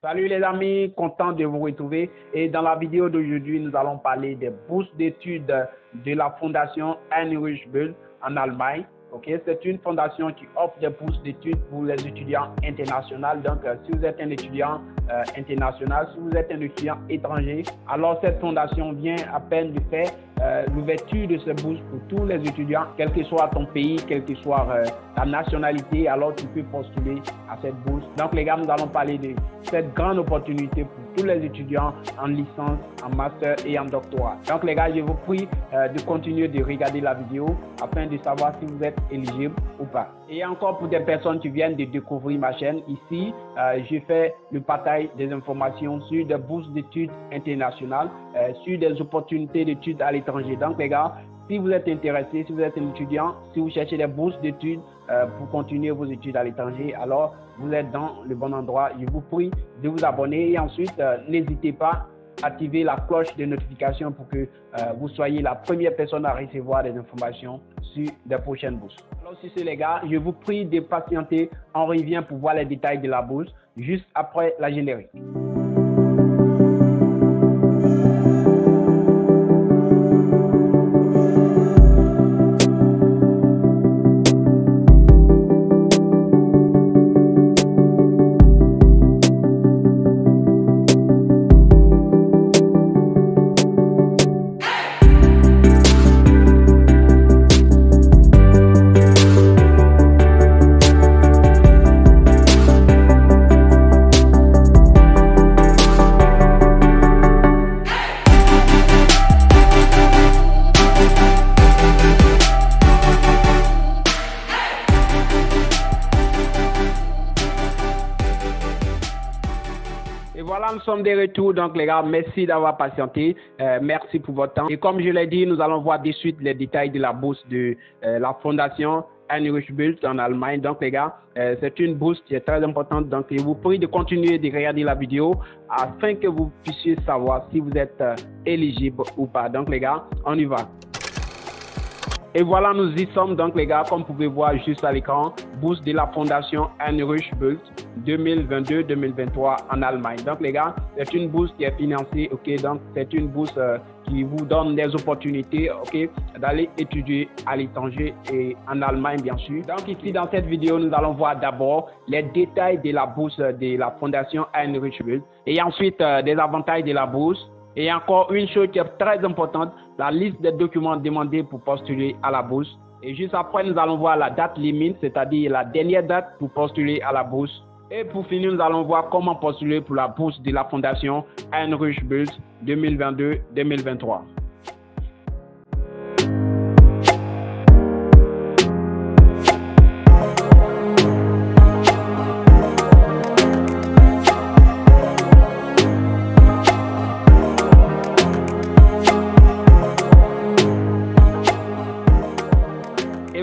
Salut les amis, content de vous retrouver et dans la vidéo d'aujourd'hui, nous allons parler des bourses d'études de la fondation Heinrich Böll en Allemagne. C'est une fondation qui offre des bourses d'études pour les étudiants internationaux. Donc, si vous êtes un étudiant international, si vous êtes un étudiant étranger, alors cette fondation vient à peine de faire l'ouverture de ces bourses pour tous les étudiants, quel que soit ton pays, quelle que soit ta nationalité, alors tu peux postuler à cette bourse. Donc, les gars, nous allons parler de cette grande opportunité pour tous les étudiants en licence, en master et en doctorat. Donc, les gars, je vous prie de continuer de regarder la vidéo afin de savoir si vous êtes éligible ou pas. Et encore pour des personnes qui viennent de découvrir ma chaîne, ici, je fais le partage des informations sur des bourses d'études internationales, sur des opportunités d'études à l'étranger. Donc, les gars, si vous êtes intéressé, si vous êtes un étudiant, si vous cherchez des bourses d'études pour continuer vos études à l'étranger, alors vous êtes dans le bon endroit. Je vous prie de vous abonner et ensuite, n'hésitez pas à activer la cloche de notification pour que vous soyez la première personne à recevoir des informations sur des prochaines bourses. Alors, si c'est les gars, je vous prie de patienter. On revient pour voir les détails de la bourse juste après la générique. Voilà, nous sommes de retour. Donc, les gars, merci d'avoir patienté. Merci pour votre temps. Et comme je l'ai dit, nous allons voir de suite les détails de la bourse de la fondation Heinrich Böll en Allemagne. Donc, les gars, c'est une bourse qui est très importante. Donc, je vous prie de continuer de regarder la vidéo afin que vous puissiez savoir si vous êtes éligible ou pas. Donc, les gars, on y va. Et voilà, nous y sommes. Donc, les gars, comme vous pouvez voir juste à l'écran, bourse de la fondation Heinrich Böll 2022-2023 en Allemagne. Donc, les gars, c'est une bourse qui est financée, donc c'est une bourse qui vous donne des opportunités, d'aller étudier à l'étranger et en Allemagne, bien sûr. Donc, ici, dans cette vidéo, nous allons voir d'abord les détails de la bourse de la fondation Heinrich Böll et ensuite des avantages de la bourse. Et encore une chose qui est très importante, la liste des documents demandés pour postuler à la bourse. Et juste après, nous allons voir la date limite, c'est-à-dire la dernière date pour postuler à la bourse. Et pour finir, nous allons voir comment postuler pour la bourse de la fondation Heinrich Böll 2022-2023.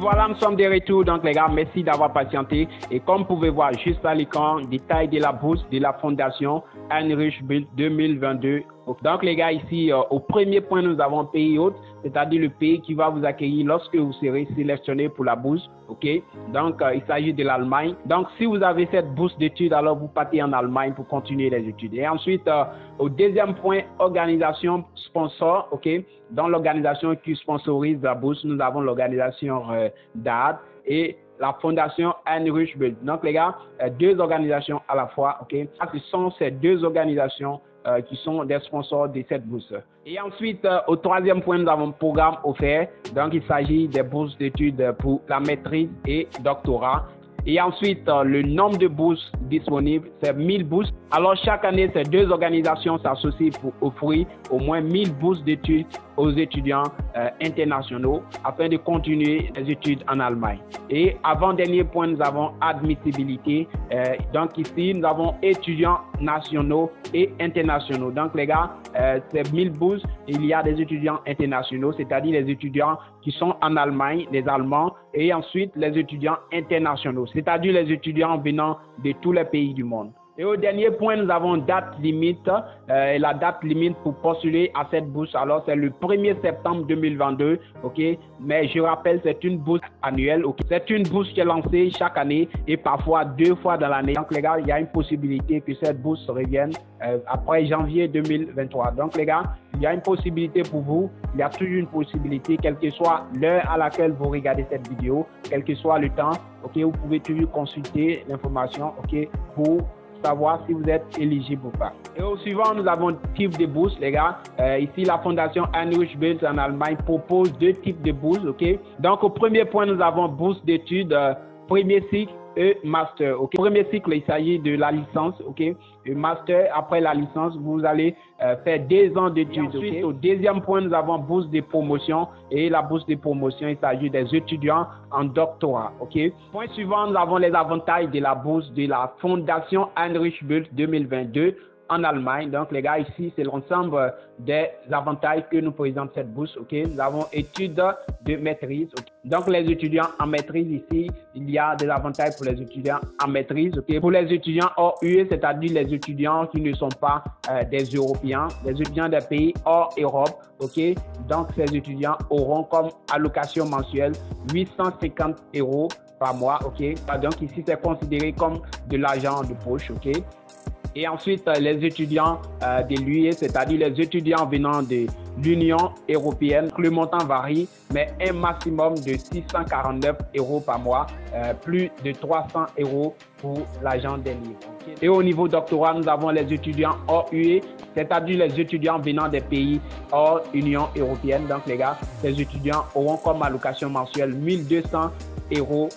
Voilà, nous sommes de retour. Donc, les gars, merci d'avoir patienté. Et comme vous pouvez voir juste à l'écran, détail de la bourse de la fondation Heinrich Böll 2022. Donc, les gars, ici, au premier point, nous avons pays hôte, c'est-à-dire le pays qui va vous accueillir lorsque vous serez sélectionné pour la bourse. Donc, il s'agit de l'Allemagne. Donc, si vous avez cette bourse d'études, alors vous partez en Allemagne pour continuer les études. Et ensuite, au deuxième point, organisation sponsor. Dans l'organisation qui sponsorise la bourse, nous avons l'organisation DAAD et la fondation Heinrich Böll. Donc, les gars, deux organisations à la fois. Ce sont ces deux organisations qui sont des sponsors de cette bourse. Et ensuite, au troisième point, nous avons un programme offert. Donc, il s'agit des bourses d'études pour la maîtrise et doctorat. Et ensuite, le nombre de bourses disponibles, c'est 1000 bourses. Alors, chaque année, ces deux organisations s'associent pour offrir au moins 1000 bourses d'études aux étudiants internationaux afin de continuer les études en Allemagne. Et avant-dernier point, nous avons admissibilité. Donc, ici, nous avons étudiants nationaux et internationaux. Donc, les gars, c'est 1000 bourses. Il y a des étudiants internationaux, c'est-à-dire les étudiants qui sont en Allemagne, les Allemands, et ensuite les étudiants internationaux, c'est-à-dire les étudiants venant de tous les pays du monde. Et au dernier point, nous avons date limite. La date limite pour postuler à cette bourse, alors c'est le 1er septembre 2022, ok? Mais je rappelle, c'est une bourse annuelle, ok? C'est une bourse qui est lancée chaque année et parfois 2 fois dans l'année. Donc les gars, il y a une possibilité que cette bourse revienne après janvier 2023. Donc les gars, il y a une possibilité pour vous. Il y a toujours une possibilité, quelle que soit l'heure à laquelle vous regardez cette vidéo, quel que soit le temps, ok? Vous pouvez toujours consulter l'information, ok? Pour savoir si vous êtes éligible ou pas. Et au suivant, nous avons type de bourse, les gars. Ici, la fondation Heinrich Böll en Allemagne propose 2 types de bourses, ok? Donc, au premier point, nous avons bourse d'études, premier cycle et master, ok? Premier cycle, il s'agit de la licence, ok? Et master, après la licence, vous allez faire 2 ans d'études, ok? Au deuxième point, nous avons bourse de promotion. Et la bourse de promotion, il s'agit des étudiants en doctorat, ok? Point suivant, nous avons les avantages de la bourse de la fondation Heinrich Böll 2022 en Allemagne. Donc, les gars, ici, c'est l'ensemble des avantages que nous présente cette bourse, ok? Nous avons études de maîtrise, ok? Donc, les étudiants en maîtrise, ici, il y a des avantages pour les étudiants en maîtrise, ok? Pour les étudiants hors UE, c'est-à-dire les étudiants qui ne sont pas des Européens, les étudiants des pays hors Europe, ok? Donc, ces étudiants auront comme allocation mensuelle 850 € par mois, ok? Donc, ici, c'est considéré comme de l'argent de poche, ok? Et ensuite, les étudiants de l'UE, c'est-à-dire les étudiants venant de l'Union européenne, le montant varie, mais un maximum de 649 € par mois, plus de 300 € pour l'argent des livres. Okay? Et au niveau doctorat, nous avons les étudiants hors UE, c'est-à-dire les étudiants venant des pays hors Union européenne. Donc les gars, ces étudiants auront comme allocation mensuelle 1200 €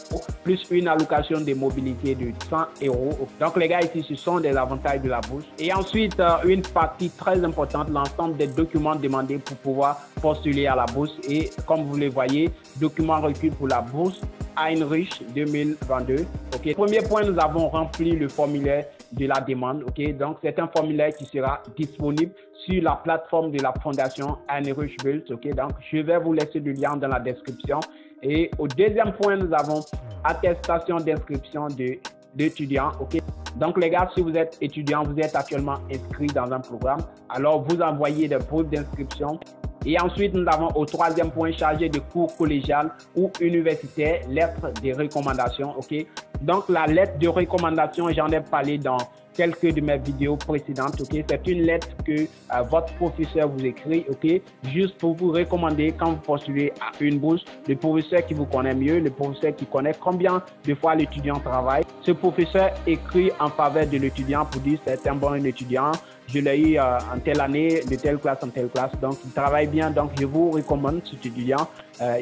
plus une allocation de mobilité de 100 €. Donc les gars, ici, ce sont des avantages de la bourse. Et ensuite, une partie très importante, l'ensemble des documents demandés pour pouvoir postuler à la bourse. Et comme vous le voyez, documents requis pour la bourse Heinrich 2022. Ok. Premier point, nous avons rempli le formulaire de la demande. Ok. Donc, c'est un formulaire qui sera disponible sur la plateforme de la fondation Heinrich Böll. Ok. Donc, je vais vous laisser le lien dans la description. Et au deuxième point, nous avons attestation d'inscription d'étudiants. Ok. Donc, les gars, si vous êtes étudiant, vous êtes actuellement inscrit dans un programme, alors vous envoyez des preuves d'inscription. Et ensuite, nous avons au troisième point, chargé de cours collégial ou universitaire, lettre de recommandation. Ok. Donc, la lettre de recommandation, j'en ai parlé dans quelques de mes vidéos précédentes, ok? C'est une lettre que votre professeur vous écrit, ok? Juste pour vous recommander quand vous postulez à une bourse, le professeur qui vous connaît mieux, le professeur qui connaît combien de fois l'étudiant travaille. Ce professeur écrit en faveur de l'étudiant pour dire c'est un bon étudiant, je l'ai eu en telle année, de telle classe en telle classe, donc il travaille bien, donc je vous recommande cet étudiant,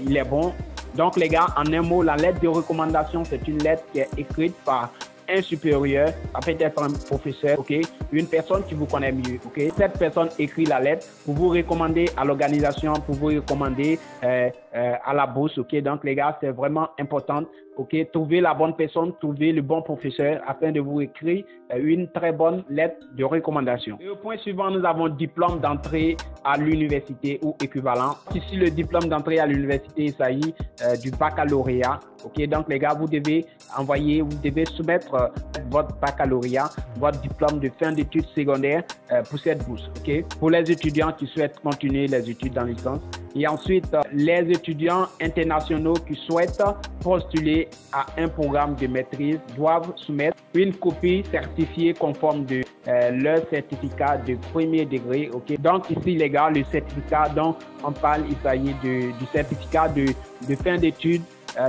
il est bon. Donc les gars, en un mot, la lettre de recommandation, c'est une lettre qui est écrite par un supérieur, ça peut être un professeur, ok, une personne qui vous connaît mieux, ok. Cette personne écrit la lettre pour vous recommander à l'organisation, pour vous recommander à la bourse, ok. Donc les gars, c'est vraiment important, ok. Trouvez la bonne personne, trouvez le bon professeur afin de vous écrire une très bonne lettre de recommandation. Et au point suivant, nous avons diplôme d'entrée à l'université ou équivalent. Ici, le diplôme d'entrée à l'université, il s'agit du baccalauréat, ok. Donc les gars, vous devez envoyer, vous devez soumettre votre baccalauréat, votre diplôme de fin d'études secondaires pour cette bourse, ok. Pour les étudiants qui souhaitent continuer les études dans licence. Et ensuite, les étudiants internationaux qui souhaitent postuler à un programme de maîtrise doivent soumettre une copie certifiée conforme de leur certificat de premier degré. Ok. Donc ici, les gars, le certificat dont on parle, il s'agit du certificat de fin d'études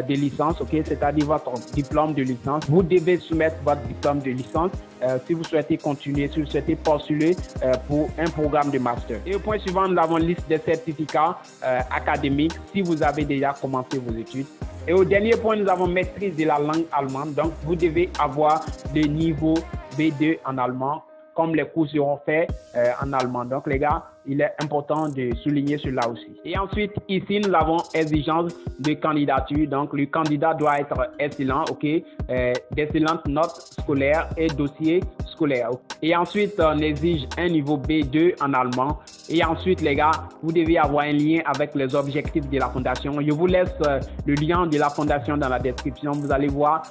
de licence, ok, c'est-à-dire votre diplôme de licence. Vous devez soumettre votre diplôme de licence si vous souhaitez continuer, si vous souhaitez postuler pour un programme de master. Et au point suivant, nous avons une liste des certificats académiques si vous avez déjà commencé vos études. Et au dernier point, nous avons maîtrise de la langue allemande. Donc, vous devez avoir le niveau B2 en allemand, comme les cours seront faits en allemand. Donc, les gars, il est important de souligner cela aussi. Et ensuite, ici, nous avons exigence de candidature. Donc, le candidat doit être excellent, ok, d'excellentes notes scolaires et dossiers scolaire. Et ensuite, on exige un niveau B2 en allemand. Et ensuite, les gars, vous devez avoir un lien avec les objectifs de la fondation. Je vous laisse le lien de la fondation dans la description. Vous allez voir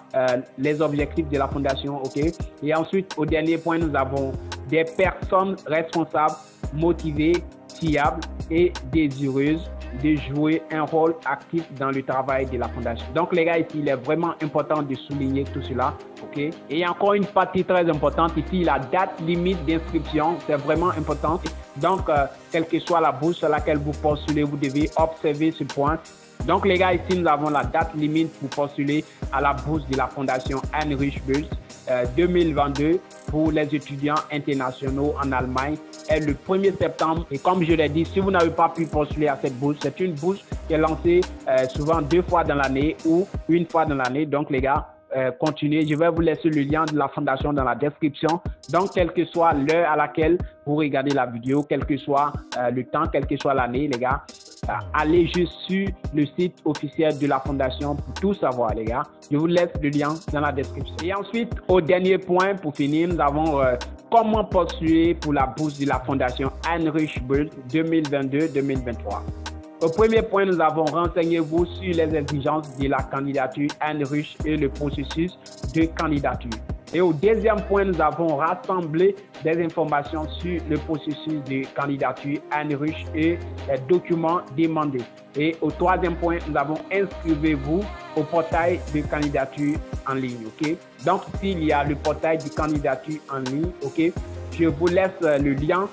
les objectifs de la fondation, ok? Et ensuite, au dernier point, nous avons des personnes responsables, motivées, fiables et désireuses de jouer un rôle actif dans le travail de la fondation. Donc les gars, ici, il est vraiment important de souligner tout cela, ok? Et encore une partie très importante ici, la date limite d'inscription, c'est vraiment important. Donc, quelle que soit la bourse à laquelle vous postulez, vous devez observer ce point. Donc les gars, ici, nous avons la date limite pour postuler à la bourse de la fondation Heinrich Böll 2022 pour les étudiants internationaux en Allemagne est le 1er septembre. Et comme je l'ai dit, si vous n'avez pas pu postuler à cette bourse, c'est une bourse qui est lancée souvent 2 fois dans l'année ou 1 fois dans l'année. Donc les gars, continuez. Je vais vous laisser le lien de la fondation dans la description. Donc, quelle que soit l'heure à laquelle vous regardez la vidéo, quel que soit le temps, quelle que soit l'année, les gars, allez juste sur le site officiel de la fondation pour tout savoir, les gars. Je vous laisse le lien dans la description. Et ensuite, au dernier point, pour finir, nous avons comment postuler pour la bourse de la fondation Heinrich Böll 2022-2023. Au premier point, nous avons renseignez-vous sur les exigences de la candidature Heinrich et le processus de candidature. Et au deuxième point, nous avons rassemblé des informations sur le processus de candidature Heinrich et les documents demandés. Et au troisième point, nous avons inscrivez-vous au portail de candidature en ligne. Ok? Donc ici, il y a le portail de candidature en ligne. Ok? Je vous laisse le lien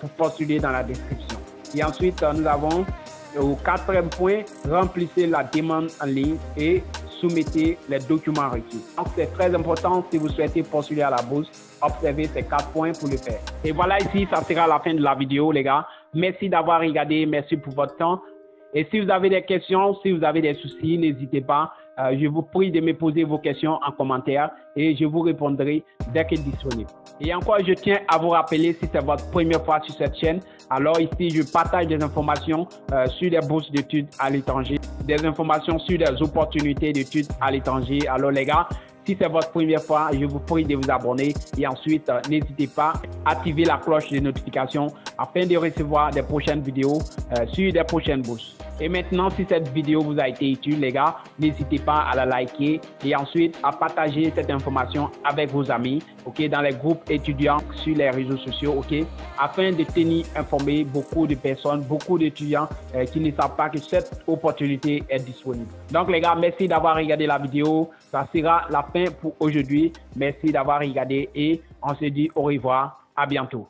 pour postuler dans la description. Et ensuite, nous avons au quatrième point, remplissez la demande en ligne et soumettez les documents requis. Donc, c'est très important si vous souhaitez postuler à la bourse. Observez ces 4 points pour le faire. Et voilà, ici, ça sera la fin de la vidéo, les gars. Merci d'avoir regardé. Merci pour votre temps. Et si vous avez des questions, si vous avez des soucis, n'hésitez pas. Je vous prie de me poser vos questions en commentaire et je vous répondrai dès que disponible. Et encore, je tiens à vous rappeler, si c'est votre première fois sur cette chaîne, alors ici, je partage des informations sur les bourses d'études à l'étranger, des informations sur des opportunités d'études à l'étranger. Alors les gars, si c'est votre première fois, je vous prie de vous abonner et ensuite, n'hésitez pas à activer la cloche de notification afin de recevoir des prochaines vidéos sur des prochaines bourses. Et maintenant, si cette vidéo vous a été utile, les gars, n'hésitez pas à la liker et ensuite à partager cette information avec vos amis, ok, dans les groupes étudiants sur les réseaux sociaux, ok, afin de tenir informé beaucoup de personnes, beaucoup d'étudiants qui ne savent pas que cette opportunité est disponible. Donc, les gars, merci d'avoir regardé la vidéo. Ça sera la fin pour aujourd'hui. Merci d'avoir regardé et on se dit au revoir. À bientôt.